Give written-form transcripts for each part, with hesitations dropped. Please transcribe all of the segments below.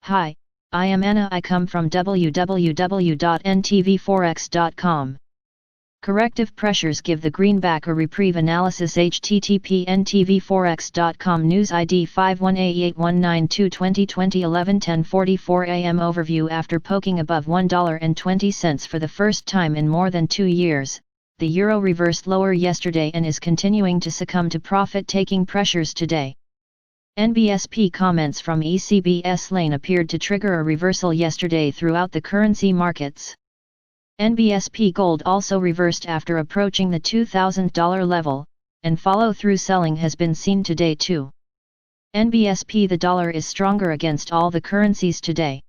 Hi, I am Anna. I come from www.ntvforex.com. Corrective pressures give the greenback a reprieve analysis. http ntvforex.com News ID 518819 2020 11:10:44 am Overview. After poking above $1.20 for the first time in more than 2 years, the euro reversed lower yesterday and is continuing to succumb to profit-taking pressures today. NBSP comments from ECB's lane appeared to trigger a reversal yesterday throughout the currency markets. NBSP gold also reversed after approaching the $2,000 level, and follow-through selling has been seen today too. NBSP The dollar is stronger against all the currencies today.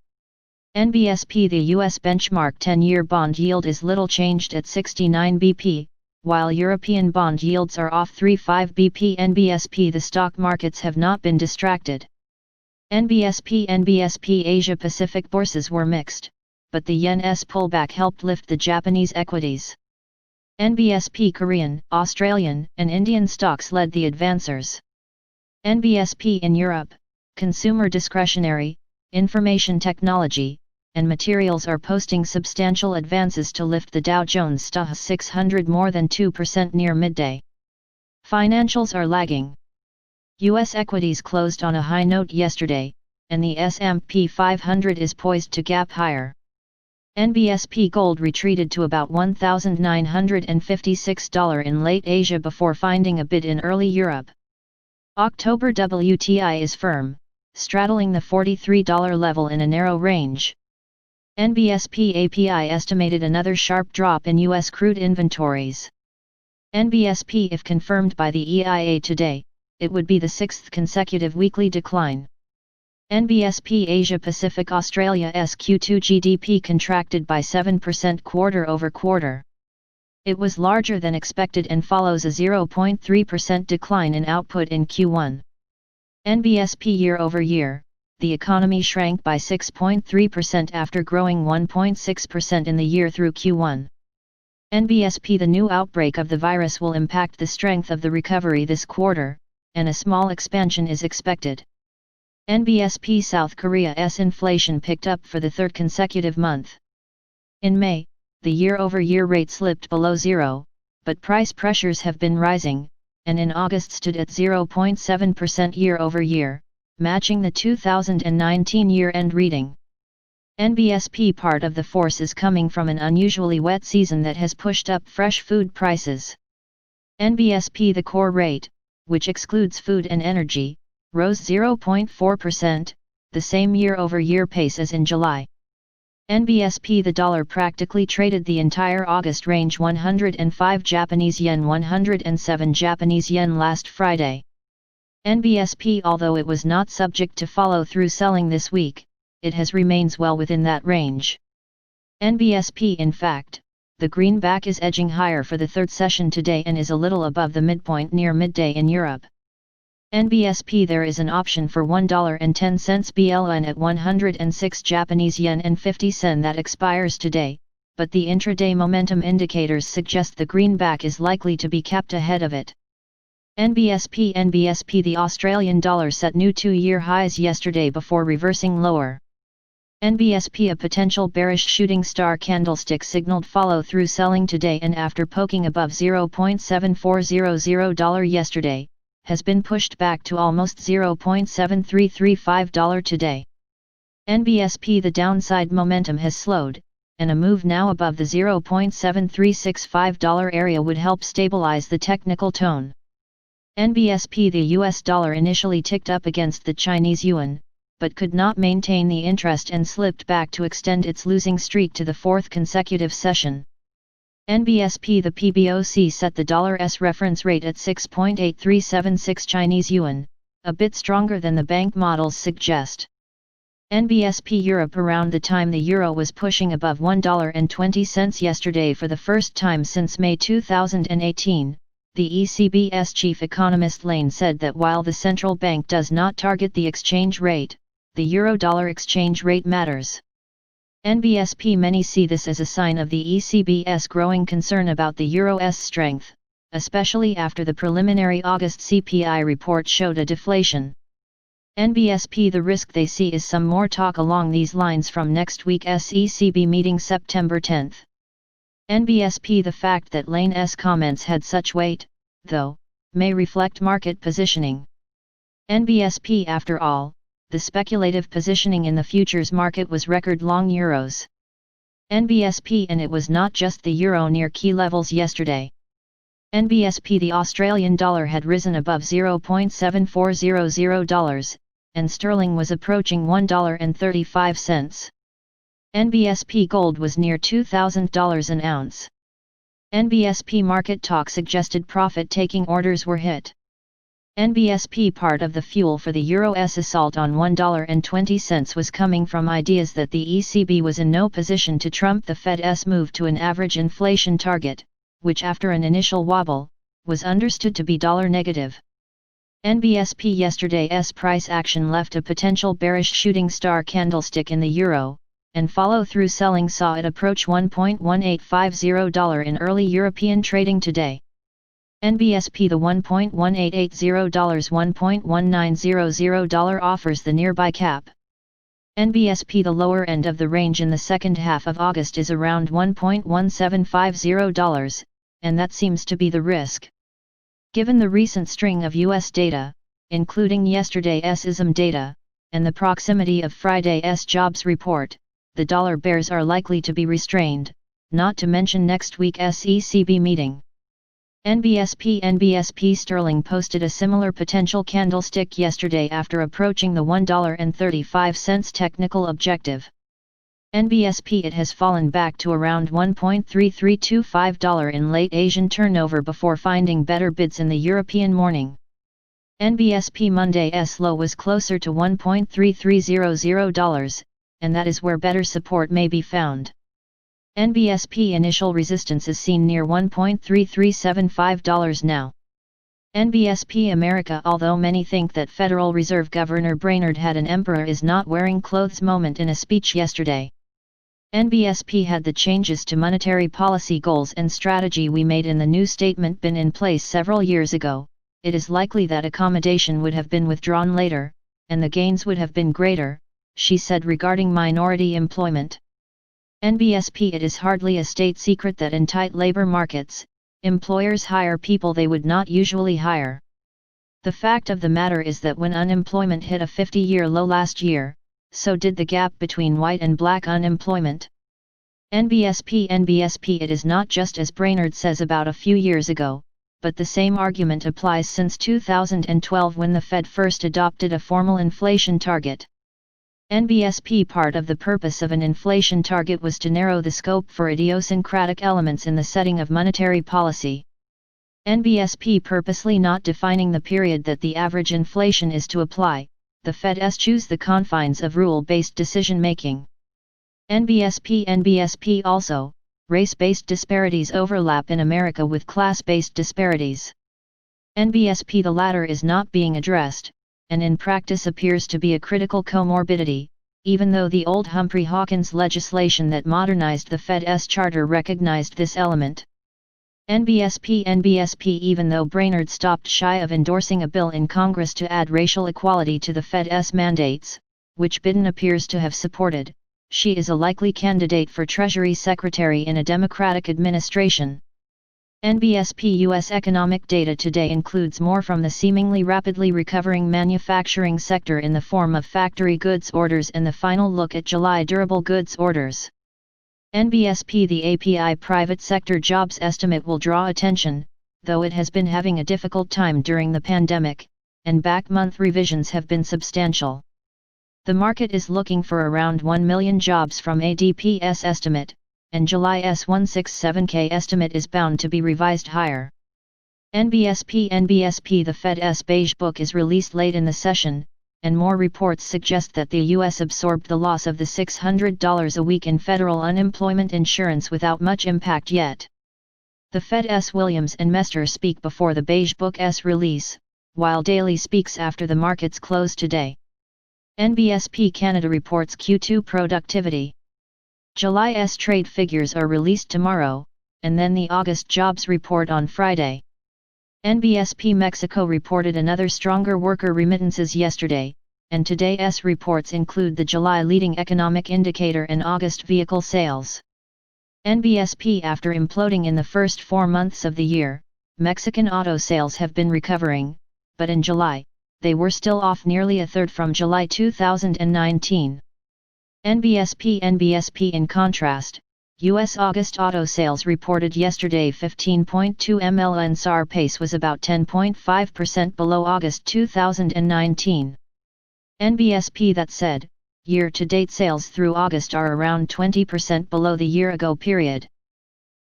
NBSP The US benchmark 10-year bond yield is little changed at 69 BP, while European bond yields are off 35 BP. NBSP The stock markets have not been distracted. NBSP Asia Pacific bourses were mixed, but the yen's pullback helped lift the Japanese equities. NBSP Korean, Australian, and Indian stocks led the advancers. NBSP in Europe, consumer discretionary, information technology, and materials are posting substantial advances to lift the Dow Jones Stoxx 600 more than 2% near midday. Financials are lagging. U.S. equities closed on a high note yesterday, and the S&P 500 is poised to gap higher. NBSP gold retreated to about $1,956 in late Asia before finding a bid in early Europe. October WTI is firm, straddling the $43 level in a narrow range. NBSP API estimated another sharp drop in U.S. crude inventories. NBSP If confirmed by the EIA today, it would be the sixth consecutive weekly decline. NBSP Asia Pacific Australia's Q2 GDP contracted by 7% quarter-over-quarter. It was larger than expected and follows a 0.3% decline in output in Q1. NBSP year-over-year, the economy shrank by 6.3% after growing 1.6% in the year through Q1. NBSP The new outbreak of the virus will impact the strength of the recovery this quarter, and a small expansion is expected. NBSP South Korea's inflation picked up for the third consecutive month. In May, the year-over-year rate slipped below zero, but price pressures have been rising, and in August stood at 0.7% year-over-year, matching the 2019 year-end reading. NBSP Part of the force is coming from an unusually wet season that has pushed up fresh food prices. NBSP The core rate, which excludes food and energy, rose 0.4%, the same year-over-year pace as in July. NBSP The dollar practically traded the entire August range 105 Japanese yen 107 Japanese yen last Friday. NBSP Although it was not subject to follow-through selling this week, it has remains well within that range. NBSP In fact, the greenback is edging higher for the third session today and is a little above the midpoint near midday in Europe. NBSP There is an option for $1.10 BLN at 106 Japanese yen and 50 sen that expires today, but the intraday momentum indicators suggest the greenback is likely to be kept ahead of it. NBSP The Australian dollar set new 2-year highs yesterday before reversing lower. NBSP A potential bearish shooting star candlestick signaled follow-through selling today and after poking above $0.7400 yesterday, has been pushed back to almost $0.7335 today. NBSP The downside momentum has slowed, and a move now above the $0.7365 area would help stabilize the technical tone. NBSP The US dollar initially ticked up against the Chinese yuan, but could not maintain the interest and slipped back to extend its losing streak to the fourth consecutive session. NBSP The PBOC set the dollar's reference rate at 6.8376 Chinese yuan, a bit stronger than the bank models suggest. NBSP Europe Around the time the euro was pushing above $1.20 yesterday for the first time since May 2018, the ECB's chief economist Lane said that while the central bank does not target the exchange rate, the euro-dollar exchange rate matters. NBSP Many see this as a sign of the ECB's growing concern about the euro's strength, especially after the preliminary August CPI report showed a deflation. NBSP The risk they see is some more talk along these lines from next week's ECB meeting September 10. NBSP The fact that Lane's comments had such weight, though, may reflect market positioning. NBSP After all, the speculative positioning in the futures market was record-long euros. NBSP And it was not just the euro near key levels yesterday. NBSP The Australian dollar had risen above $0.7400, and sterling was approaching $1.35. NBSP gold was near $2,000 an ounce. NBSP market talk suggested profit-taking orders were hit. NBSP Part of the fuel for the euro's assault on $1.20 was coming from ideas that the ECB was in no position to trump the Fed's move to an average inflation target, which after an initial wobble, was understood to be dollar negative. NBSP Yesterday's price action left a potential bearish shooting star candlestick in the euro, and follow-through selling saw it approach $1.1850 in early European trading today. NBSP The $1.1880 $1.1900 offers the nearby cap. NBSP The lower end of the range in the second half of August is around $1.1750, and that seems to be the risk. Given the recent string of US data, including yesterday's ISM data, and the proximity of Friday's jobs report, the dollar bears are likely to be restrained, not to mention next week's ECB meeting. NBSP sterling posted a similar potential candlestick yesterday after approaching the $1.35 technical objective. NBSP It has fallen back to around $1.3325 in late Asian turnover before finding better bids in the European morning. NBSP Monday's low was closer to $1.3300, and that is where better support may be found. NBSP initial resistance is seen near $1.3375 now. NBSP America Although many think that Federal Reserve Governor Brainerd had an emperor is not wearing clothes moment in a speech yesterday. NBSP Had the changes to monetary policy goals and strategy we made in the new statement been in place several years ago, it is likely that accommodation would have been withdrawn later, and the gains would have been greater, she said regarding minority employment. NBSP It is hardly a state secret that in tight labor markets, employers hire people they would not usually hire. The fact of the matter is that when unemployment hit a 50-year low last year, so did the gap between white and black unemployment. NBSP It is not just as Brainerd says about a few years ago, but the same argument applies since 2012 when the Fed first adopted a formal inflation target. NBSP Part of the purpose of an inflation target was to narrow the scope for idiosyncratic elements in the setting of monetary policy. NBSP purposely not defining the period that the average inflation is to apply, the Fed's choose the confines of rule-based decision-making. NBSP Also, race-based disparities overlap in America with class-based disparities. NBSP The latter is not being addressed, and in practice appears to be a critical comorbidity, even though the old Humphrey-Hawkins legislation that modernized the Fed's charter recognized this element. NBSP Even though Brainerd stopped shy of endorsing a bill in Congress to add racial equality to the Fed's mandates, which Biden appears to have supported, she is a likely candidate for Treasury Secretary in a Democratic administration. NBSP U.S. economic data today includes more from the seemingly rapidly recovering manufacturing sector in the form of factory goods orders and the final look at July durable goods orders. NBSP The API private sector jobs estimate will draw attention, though it has been having a difficult time during the pandemic, and back-month revisions have been substantial. The market is looking for around 1 million jobs from ADP's estimate, and July's 167K estimate is bound to be revised higher. NBSP The Fed's Beige Book is released late in the session, and more reports suggest that the U.S. absorbed the loss of the $600 a week in federal unemployment insurance without much impact yet. The Fed's Williams and Mester speak before the Beige Book's release, while Daly speaks after the markets close today. NBSP Canada reports Q2 productivity. July's trade figures are released tomorrow, and then the August jobs report on Friday. NBSP Mexico reported another stronger worker remittances yesterday, and today's reports include the July leading economic indicator and August vehicle sales. NBSP. After imploding in the first 4 months of the year, Mexican auto sales have been recovering, but in July, they were still off nearly a third from July 2019. NBSP. In contrast, U.S. August auto sales reported yesterday 15.2 million SAR pace was about 10.5% below August 2019. NBSP. That said, year-to-date sales through August are around 20% below the year-ago period.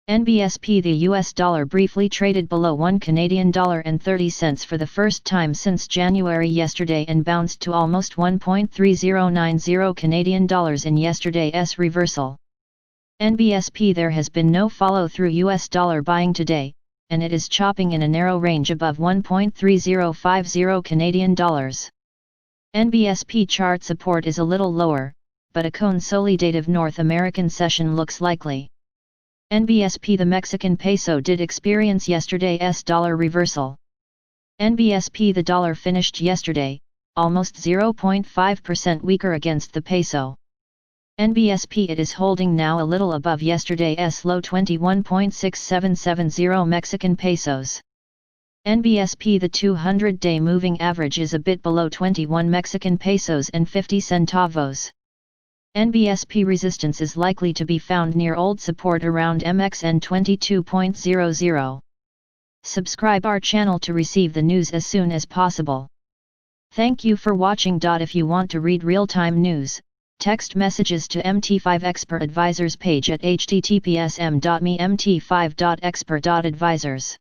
NBSP. The US dollar briefly traded below $1.30 for the first time since January yesterday and bounced to almost 1.3090 Canadian dollars in yesterday's reversal. NBSP. There has been no follow-through US dollar buying today, and it is chopping in a narrow range above 1.3050 Canadian dollars. NBSP chart support is a little lower, but a consolidative North American session looks likely. NBSP. The Mexican peso did experience yesterday's dollar reversal. NBSP. The dollar finished yesterday, almost 0.5% weaker against the peso. NBSP. It is holding now a little above yesterday's low 21.6770 Mexican pesos. NBSP. The 200-day moving average is a bit below 21 Mexican pesos and 50 centavos. NBSP resistance is likely to be found near old support around MXN 22.00. Subscribe our channel to receive the news as soon as possible. Thank you for watching. If you want to read real-time news, text messages to MT5 Expert Advisors page at https://m.me/mt5.expert.advisors.